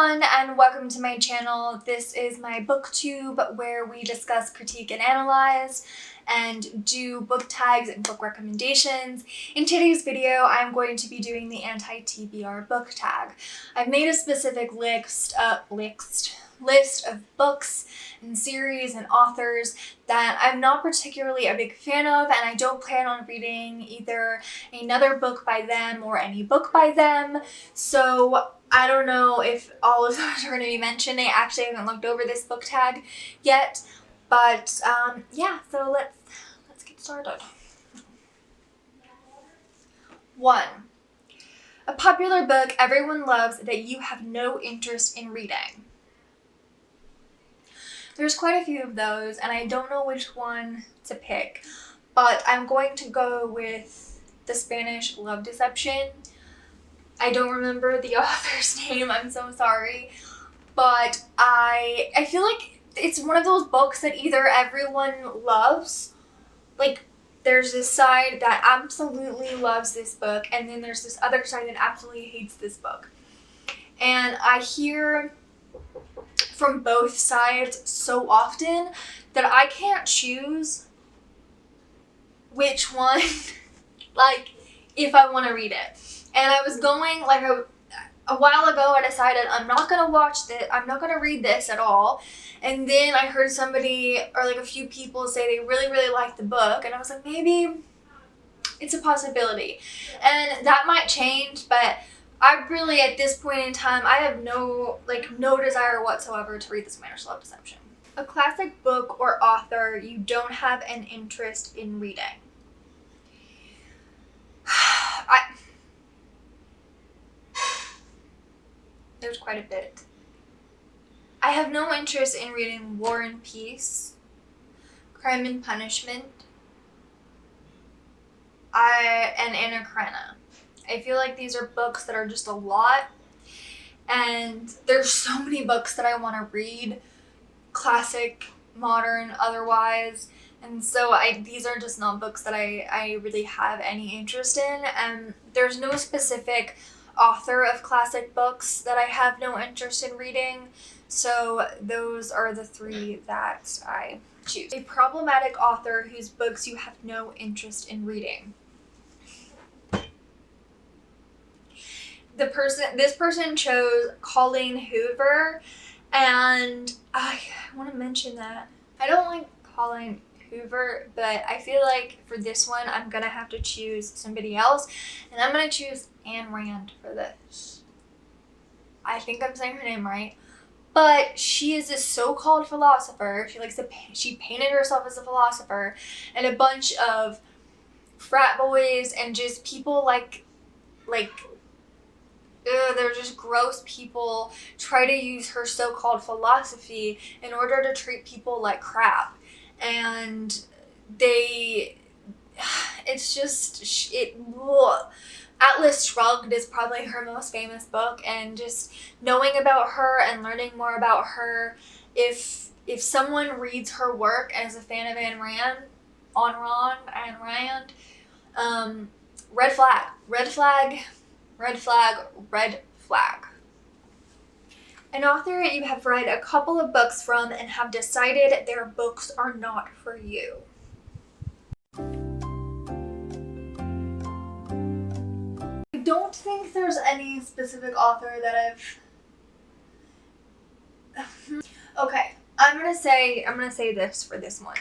everyone and welcome to my channel. This is my booktube where we discuss, critique, and analyze and do book tags and book recommendations. In today's video, I'm going to be doing the Anti TBR book tag. I've made a specific list of books and series and authors that I'm not particularly a big fan of, and I don't plan on reading either another book by them or any book by them. So I don't know if all of those are going to be mentioned. I actually haven't looked over this book tag yet, but yeah, so let's get started. 1. A popular book everyone loves that you have no interest in reading. There's quite a few of those, and I don't know which one to pick, but I'm going to go with The Spanish Love Deception. I don't remember the author's name, I'm so sorry, but I feel like it's one of those books that either everyone loves, like there's this side that absolutely loves this book, and then there's this other side that absolutely hates this book. And I hear from both sides so often that I can't choose which one, like, if I want to read it. And I was going, like, a while ago I decided I'm not going to watch this, I'm not going to read this at all. And then I heard somebody, or like a few people, say they really, really liked the book, and I was like, maybe it's a possibility. And that might change, but I really, at this point in time, I have no desire whatsoever to read The Spanish Love Deception. A classic book or author you don't have an interest in reading. There's quite a bit. I have no interest in reading War and Peace, Crime and Punishment, and Anna Karenina. I feel like these are books that are just a lot, and there's so many books that I want to read, classic, modern, otherwise, and so these are just not books that I really have any interest in, and there's no specific author of classic books that I have no interest in reading, so those are the 3 that I choose. A problematic author whose books you have no interest in reading. This person chose Colleen Hoover, and I want to mention that I don't like Colleen Hoover, but I feel like for this one I'm gonna have to choose somebody else, and I'm gonna choose Ayn Rand for this. I think I'm saying her name right, but she is a so-called philosopher. She painted herself as a philosopher, and a bunch of frat boys and just people they're just gross people try to use her so-called philosophy in order to treat people like crap. And Atlas Shrugged is probably her most famous book, and just knowing about her and learning more about her, if someone reads her work and is a fan of Ayn Rand, red flag. Red flag. An author you have read a couple of books from and have decided their books are not for you. I don't think there's any specific author that Okay, I'm gonna say this for this one.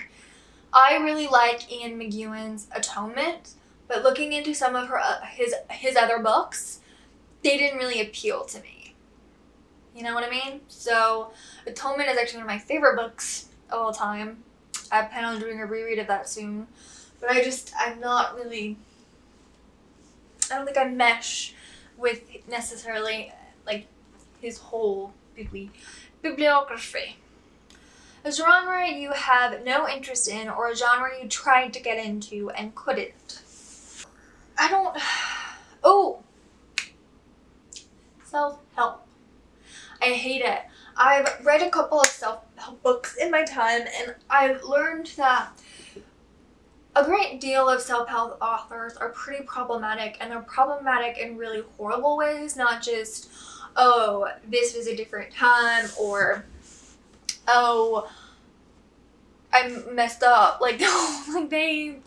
I really like Ian McEwan's Atonement, but looking into some of his other books, they didn't really appeal to me. You know what I mean? So Atonement is actually one of my favorite books of all time. I plan on doing a reread of that soon, but I don't think I mesh with necessarily like his whole bibliography. A genre you have no interest in, or a genre you tried to get into and couldn't. Self-help. I hate it. I've read a couple of self-help books in my time, and I've learned that a great deal of self-help authors are pretty problematic, and they're problematic in really horrible ways, not just, oh, this was a different time, or oh, I messed up. Like, like they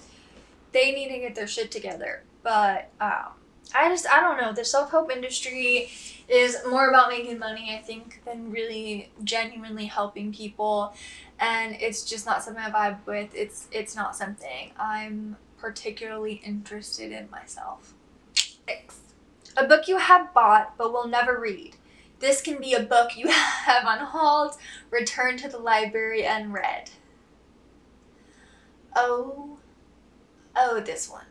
need to get their shit together. But I don't know. The self-help industry is more about making money, I think, than really genuinely helping people. And it's just not something I vibe with. It's not something I'm particularly interested in myself. 6. A book you have bought but will never read. This can be a book you have unhauled, returned to the library, and read. Oh, this one.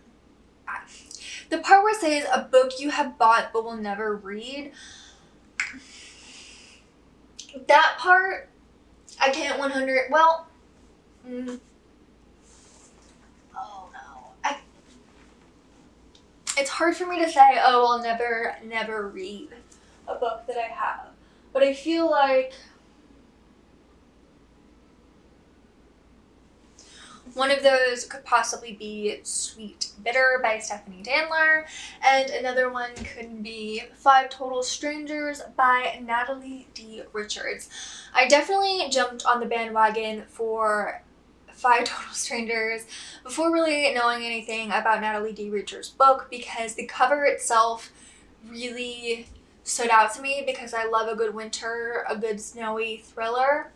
The part where it says a book you have bought but will never read, that part, I can't 100, well, oh no. It's hard for me to say, oh, I'll never read a book that I have. But I feel like one of those could possibly be Sweet Bitter by Stephanie Danler, and another one could be 5 Total Strangers by Natalie D. Richards. I definitely jumped on the bandwagon for 5 Total Strangers before really knowing anything about Natalie D. Richards' book, because the cover itself really stood out to me, because I love a good winter, a good snowy thriller.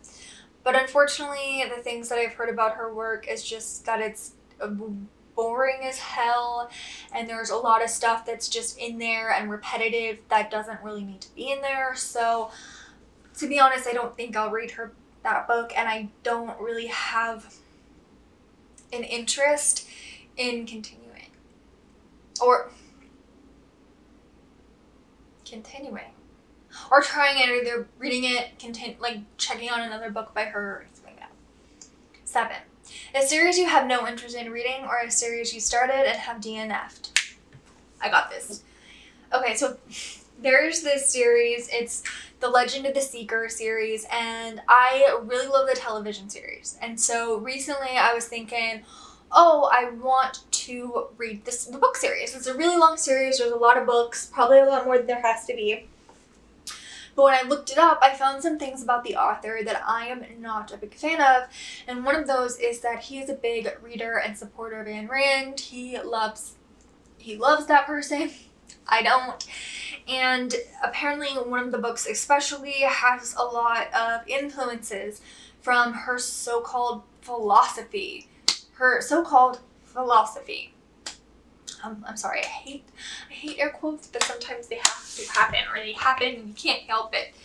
But unfortunately, the things that I've heard about her work is just that it's boring as hell, and there's a lot of stuff that's just in there and repetitive that doesn't really need to be in there. So, to be honest, I don't think I'll read that book, and I don't really have an interest in continuing. Or trying it, either reading it, like checking out another book by her, or something like that. 7. A series you have no interest in reading, or a series you started and have DNF'd. I got this. Okay, so there's this series. It's the Legend of the Seeker series, and I really love the television series. And so recently I was thinking, oh, I want to read the book series. It's a really long series. There's a lot of books, probably a lot more than there has to be. But when I looked it up, I found some things about the author that I am not a big fan of. And one of those is that he is a big reader and supporter of Ayn Rand. He loves that person. I don't. And apparently one of the books especially has a lot of influences from her so-called philosophy. I'm sorry, I hate air quotes, but sometimes they have to happen, or they happen and you can't help it.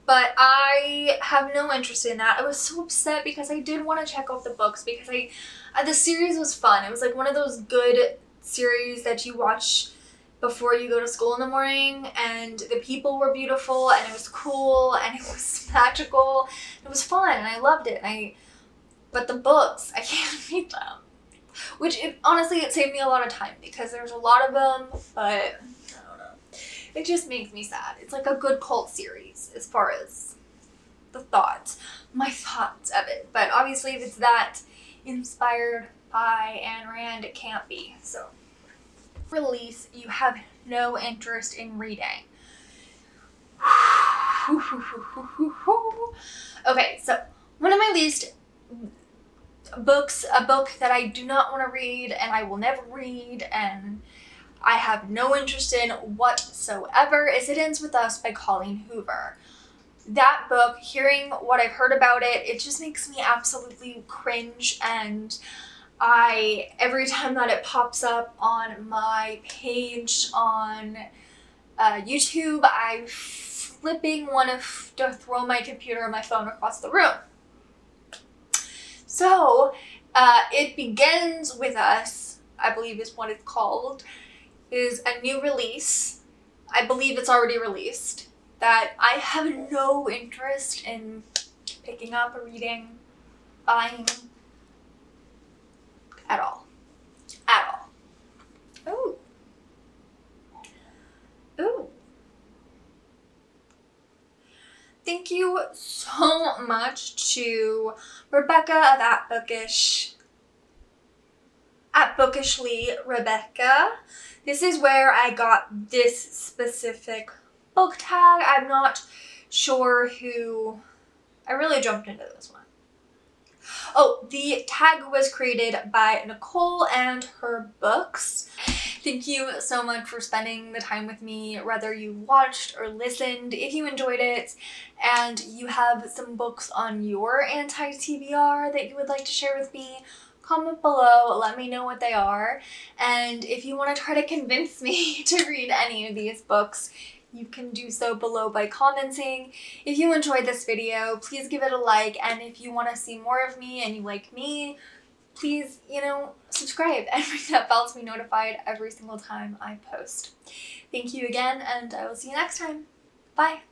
But I have no interest in that. I was so upset because I did want to check out the books, because the series was fun. It was like one of those good series that you watch before you go to school in the morning, and the people were beautiful, and it was cool, and it was magical. It was fun, and I loved it. But the books, I can't read them. Which, honestly, it saved me a lot of time, because there's a lot of them, but I don't know. It just makes me sad. It's like a good cult series as far as my thoughts of it. But obviously, if it's that inspired by Ayn Rand, it can't be. So, release you have no interest in reading. Okay, so one of my least books, a book that I do not want to read and I will never read and I have no interest in whatsoever, is It Ends With Us by Colleen Hoover. That book, hearing what I've heard about it, it just makes me absolutely cringe, and every time that it pops up on my page on YouTube, I flipping want to throw my computer and my phone across the room. So, It Begins With Us, I believe is what it's called, is a new release. I believe it's already released, that I have no interest in picking up, reading, buying, at all. Ooh. Thank you so much to Rebecca of at Bookishly Rebecca. This is where I got this specific book tag. I'm not sure who... I really jumped into this one. Oh, the tag was created by Nicole and her books. Thank you so much for spending the time with me, whether you watched or listened. If you enjoyed it and you have some books on your anti-TBR that you would like to share with me, comment below, let me know what they are. And if you want to try to convince me to read any of these books, you can do so below by commenting. If you enjoyed this video, please give it a like, and if you want to see more of me and you like me, please, subscribe and ring that bell to be notified every single time I post. Thank you again, and I will see you next time. Bye!